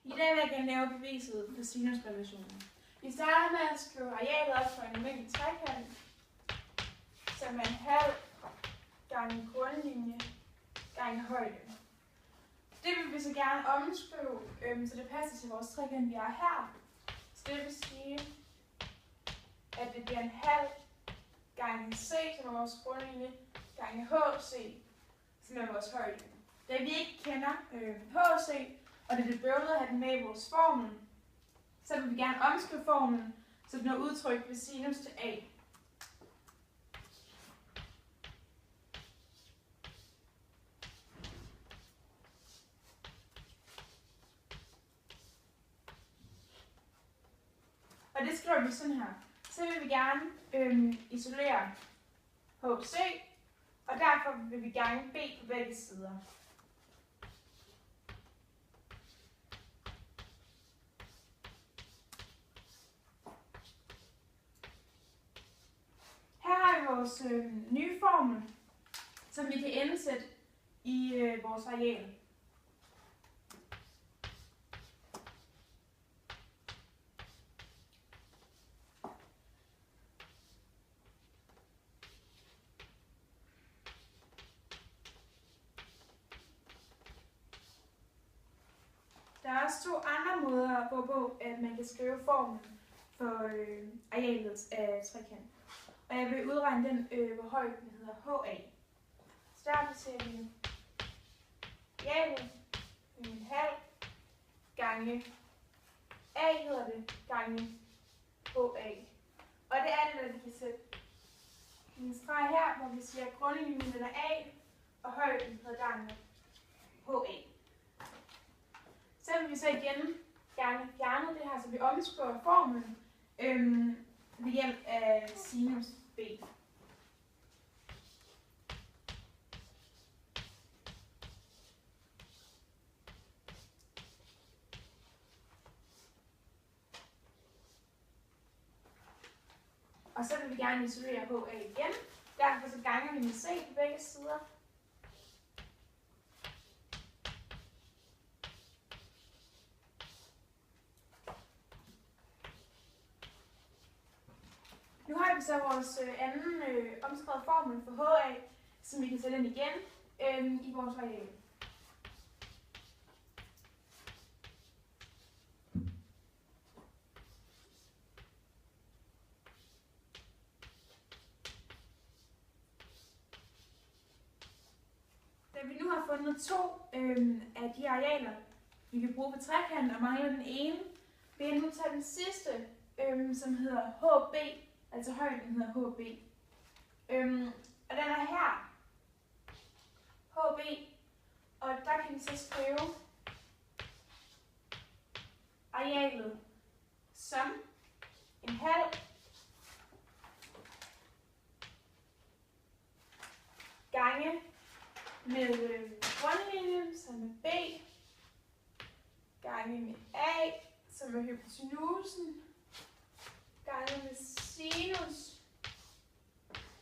I dag vil jeg gerne lave beviset på sinusrelationen. Vi starter med at skrive arealet op for en almindelig trekant, som er en halv gange grundlinje gange højde. Det vil vi så gerne omskrive, så det passer til vores trekant, vi har her. Så det vil sige, at det bliver en halv gange c, som er vores grundlinje, gange hc, som er vores højde. Da vi ikke kender hc, og det er det bøvlet at have den med i vores formel, så vil vi gerne omskrive formlen, så den er udtrykt ved sinus til a. Og det skriver vi sådan her. Så vil vi gerne isolere HC, og derfor vil vi gange B på begge sider. Her har vi vores nye formel, som vi kan indsætte i vores areal. Der er også to andre måder, hvorpå at man kan skrive formlen for arealet af trekant. Og jeg vil udregne den, hvor højt den hedder HA. Så derfor ser vi arealet en halv gange A hedder det, gange HA. Og det er det, der vi kan sætte en streg her, hvor vi siger, at grundlinjen er A, og højden hedder gange HA. Så vil vi så igen gerne fjerne det her, så vi omskriver formlen ved hjælp af sinus B. Og så vil vi gerne isolere HA igen. Derfor så ganger vi med C på begge sider. Nu har vi så vores anden omskrevet formel for HA, som vi kan sætte ind igen i vores areal. Da vi nu har fundet to af de arealer, vi kan bruge på trekanten, og mangler den ene, vil jeg nu tage den sidste, som hedder HB, altså højden hedder HB. Og den er her, HB, og der kan vi så skrive arealet som en halv gange med grundlinjen, som er B, gange med A, som er hypotenusen, gange med sinus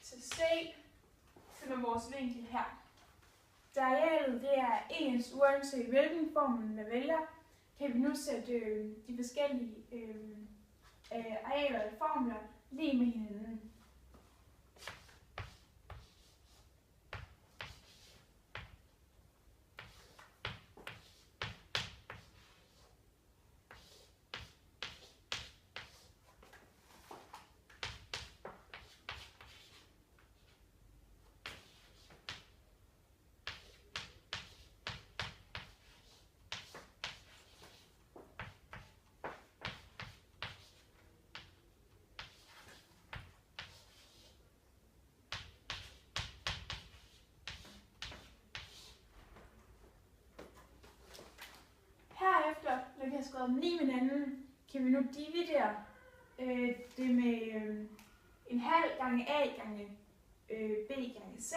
til C, som er vores vinkel her. Da arealet det er ens, uanset hvilken formel man vælger, kan vi nu sætte de forskellige arealer og formler lige med hinanden. Herefter, når vi har skrevet dem lige med hinanden, kan vi nu dividere det med en halv gange A gange B gange C.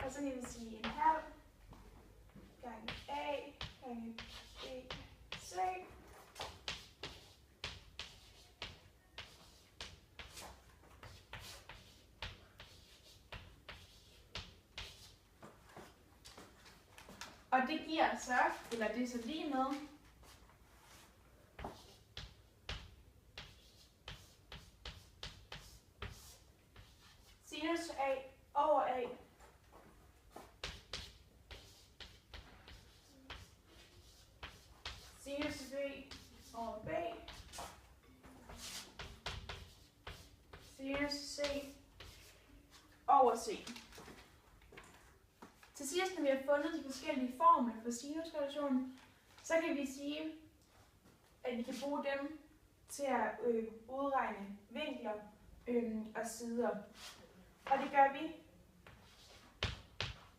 Og så kan vi sige en halv gange A gange B C Og det giver så, eller det er så lige med, sinus A over A sinus B over B sinus C over C. Til sidst, når vi har fundet de forskellige formler for sinusrelationen, så kan vi sige, at vi kan bruge dem til at udregne vinkler og sider. Og det gør vi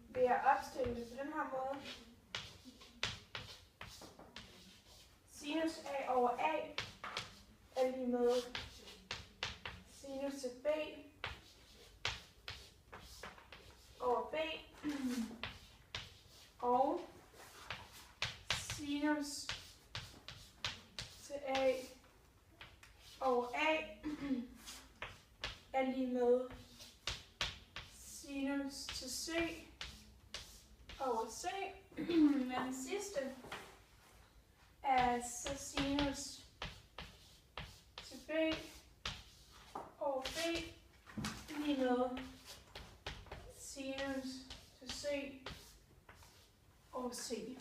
ved at opstille det på den her måde. Sinus A over A er lige med sinus til B over B og sinus til A over A er lige med sinus til C over C. Men den sidste er så sinus til B over B lige med sinus til C over C.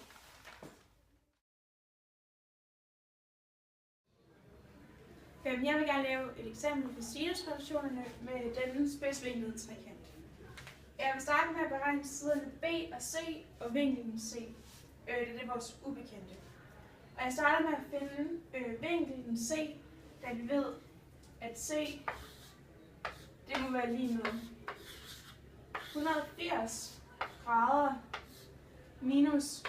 Jeg vil gerne lave et eksempel på sinusrelationerne med denne spidsvinklede trekant. Jeg vil starte med at beregne siderne B og C og vinklen C. Det er vores ubekendte. Og jeg starter med at finde vinklen C, da vi ved, at C det må være lige med 180 grader minus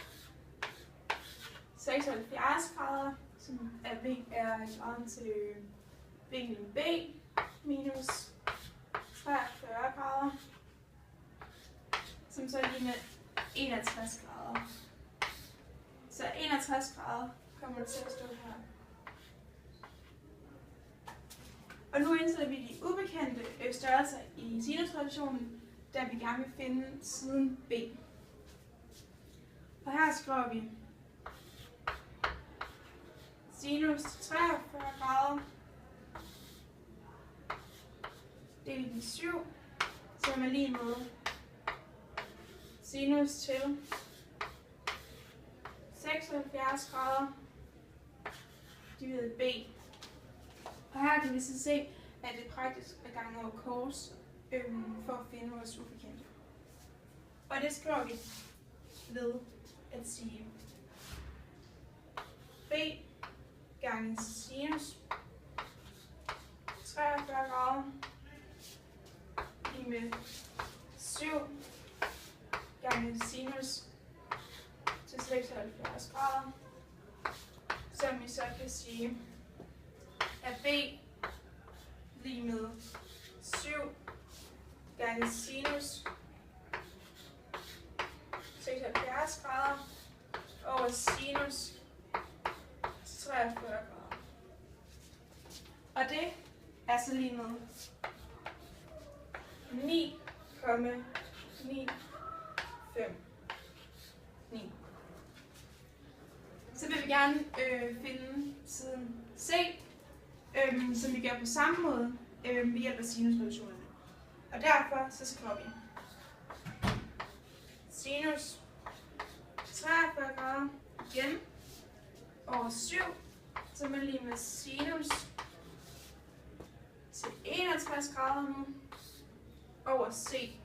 76 grader, som er graden til vinklen B, minus 43 grader, som så er lige med 61 grader. Så 61 grader kommer til at stå her. Og nu indsætter vi de ubekendte størrelser i sinusrelationen, da vi gerne vil finde siden B. Og her skriver vi sinus til 43 grader delt med 7, som er lige med sinus til 76 grader divideret B. Og her kan vi så se, at det praktisk er gange over kors for at finde vores ubekendte. Og det skriver vi ved at sige B gange sinus 43 grader lige med 7 gange sinus til 76 grader, som vi så kan sige er B lige med 7 gange sinus 76 grader over sinus 43 grader. Og det er så lige med 9,959. Så vil vi gerne finde siden C, som vi gør på samme måde ved hjælp af sinusrelationerne. Og derfor så skriver vi sinus 43 grader igen over 7, som er lige med sinus til 61 grader nu over C.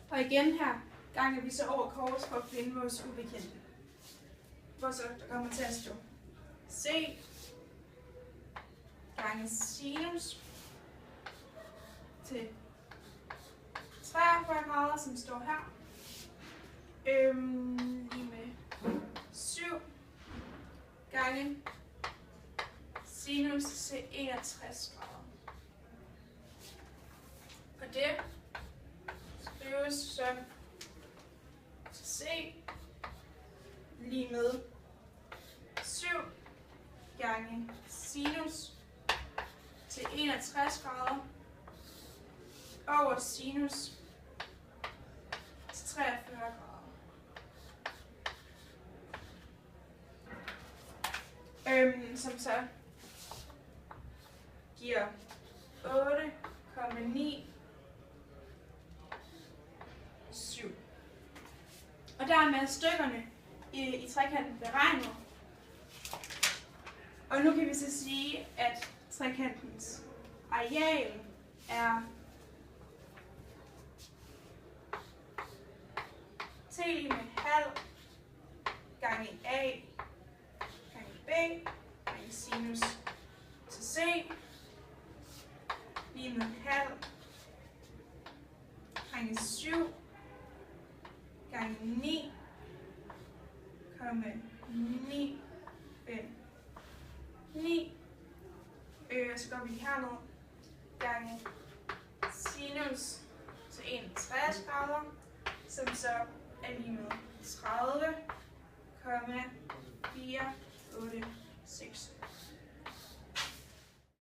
Og igen her ganger vi så over kors for at finde vores ubekendte. Hvor så der kommer til at stå C gange sinus til 43 grader, som står her, lige med 7 gange sinus til 61 grader. Og det skrives som C lige med 7 gange sinus til 61 grader over sinus til 43 grader. som så giver 8,97. Og dermed er stykkerne i trekanten beregnet. Og nu kan vi så sige, at trekantens areal er t med halv gange a gange b gange sinus til c lige med halv gange 7 gange 9 9 så går vi herned gange sinus til 61 grader, som så er lige med 30,486.